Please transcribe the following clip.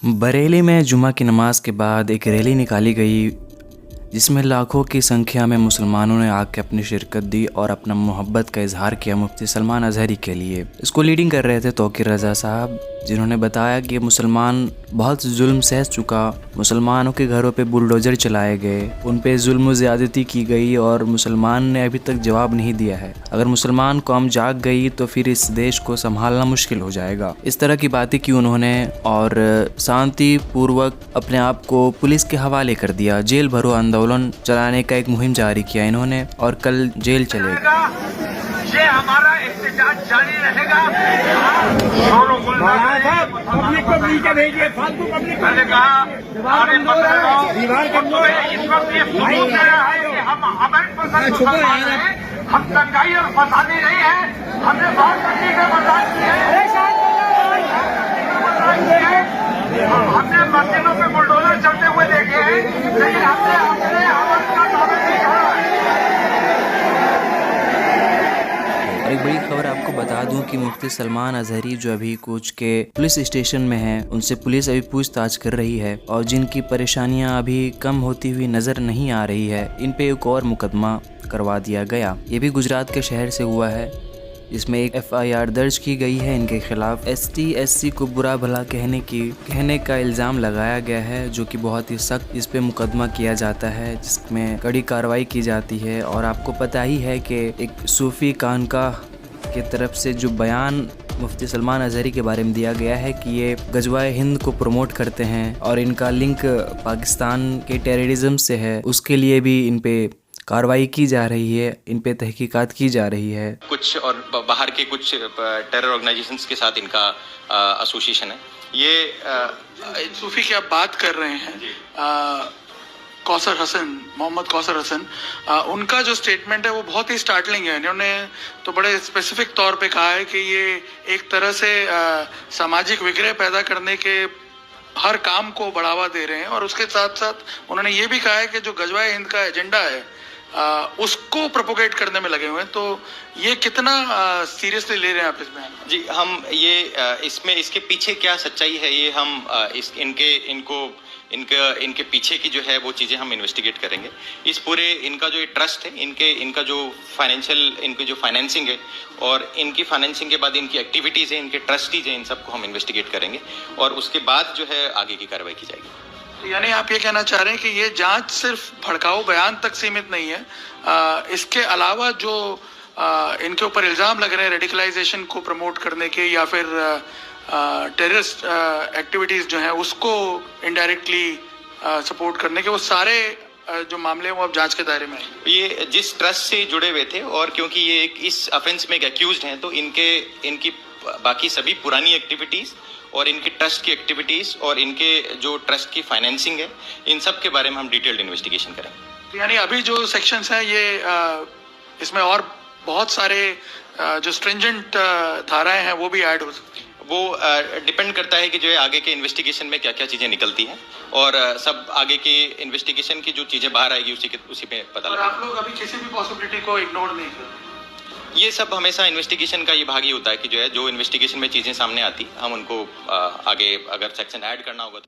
बरेली में जुमा की नमाज के बाद एक रैली निकाली गई जिसमें लाखों की संख्या में मुसलमानों ने आके अपनी शिरकत दी और अपना मोहब्बत का इजहार किया मुफ्ती सलमान अजहरी के लिए। इसको लीडिंग कर रहे थे तौकीर रज़ा साहब, जिन्होंने बताया कि मुसलमान बहुत जुल्म सह चुका, मुसलमानों के घरों पे बुलडोजर चलाए गए, उन पे जुल्म ज़्यादती की गई और मुसलमान ने अभी तक जवाब नहीं दिया है। अगर मुसलमान कौम जाग गई तो फिर इस देश को संभालना मुश्किल हो जाएगा। इस तरह की बातें की उन्होंने और शांति पूर्वक अपने आप को पुलिस के हवाले कर दिया। जेल भरो आंदोलन चलाने का एक मुहिम जारी किया इन्होंने और कल जेल चले गए। ये हमारा एहतजाज जारी रहेगा। पब्लिक को मिलकर भेजिए, फालतू पब्लिक को। मैंने कहा हमारे इस वक्त ये सबूत है कि हम अवैध पसंद मुसलमान हैं, हम दंगाई और फसादी नहीं है। हमने बहुत तकलीफें बर्दाश्त की है, हमने मस्जिदों पे बुलडोजर चलते हुए देखे हैं, लेकिन हमने अपने अमल का दावा नहीं छोड़ा है। एक बड़ी खबर आपको बता दूं कि मुफ्ती सलमान अजहरी जो अभी कोच के पुलिस स्टेशन में हैं, उनसे पुलिस अभी पूछताछ कर रही है और जिनकी परेशानियां अभी कम होती हुई नजर नहीं आ रही है, इन पे एक और मुकदमा करवा दिया गया। ये भी गुजरात के शहर से हुआ है, इसमें एक FIR दर्ज की गई है इनके खिलाफ। ST-SC को बुरा भला कहने का इल्ज़ाम लगाया गया है, जो कि बहुत ही सख्त इस पे मुकदमा किया जाता है, जिसमें कड़ी कार्रवाई की जाती है। और आपको पता ही है कि एक सूफ़ी खानकाह की तरफ से जो बयान मुफ्ती सलमान अजहरी के बारे में दिया गया है कि ये गजवाए हिंद को प्रमोट करते हैं और इनका लिंक पाकिस्तान के टेररिज्म से है, उसके लिए भी इन पे कार्रवाई की जा रही है, इन पे तहकीकात की जा रही है। कुछ और बाहर के कुछ टेरर ऑर्गेनाइजेशंस के साथ इनका एसोसिएशन है। ये सूफी की आप बात कर रहे हैं, मोहम्मद कौसर हसन, उनका जो स्टेटमेंट है वो बहुत ही स्टार्टलिंग है। इन्होंने तो बड़े स्पेसिफिक तौर पे कहा है कि ये एक तरह से सामाजिक विग्रह पैदा करने के हर काम को बढ़ावा दे रहे हैं और उसके साथ साथ उन्होंने ये भी कहा है कि जो गजवाए हिंद का एजेंडा है उसको प्रोपोगेट करने में लगे हुए हैं। तो ये कितना सीरियसली ले रहे हैं आप इस बयान को? जी, हम ये इसमें इसके पीछे क्या सच्चाई है ये हम इनके पीछे की जो है वो चीज़ें हम इन्वेस्टिगेट करेंगे। इस पूरे इनका जो ट्रस्ट है, इनका जो इनकी जो फाइनेंसिंग है और इनकी फाइनेंसिंग के बाद इनकी एक्टिविटीज़ है, इनके ट्रस्टीज हैं, इन सबको हम इन्वेस्टिगेट करेंगे और उसके बाद जो है आगे की कार्रवाई की जाएगी। यानी आप ये कहना चाह रहे हैं कि ये जांच सिर्फ भड़काऊ बयान तक सीमित नहीं है, इसके अलावा जो इनके ऊपर इल्ज़ाम लग रहे हैं रेडिकलाइजेशन को प्रमोट करने के या फिर टेररिस्ट एक्टिविटीज़ जो हैं उसको इनडायरेक्टली सपोर्ट करने के, वो सारे जो मामले हैं वो अब जांच के दायरे में है। ये जिस ट्रस्ट से जुड़े हुए थे और क्योंकि ये इस ऑफेंस में एक एक्यूज्ड हैं, तो इनकी बाकी सभी पुरानी एक्टिविटीज़ और इनके ट्रस्ट की एक्टिविटीज़ और इनके जो ट्रस्ट की फाइनेंसिंग है, इन सब के बारे में हम डिटेल्ड इन्वेस्टिगेशन करेंगे। यानी अभी जो सेक्शंस हैं ये इसमें और बहुत सारे जो स्ट्रिंजेंट धाराएं हैं वो भी ऐड हो सकती हैं। वो डिपेंड करता है कि जो है आगे के इन्वेस्टिगेशन में क्या क्या चीज़ें निकलती हैं और सब आगे के इन्वेस्टिगेशन की जो चीज़ें बाहर आएगी उसी पे पता लगेगा। आप लोग अभी किसी भी पॉसिबिलिटी को इग्नोर नहीं करते? ये सब हमेशा इन्वेस्टिगेशन का ये भाग ही होता है कि जो है जो इन्वेस्टिगेशन में चीज़ें सामने आती हम उनको आगे अगर सेक्शन ऐड करना होगा तो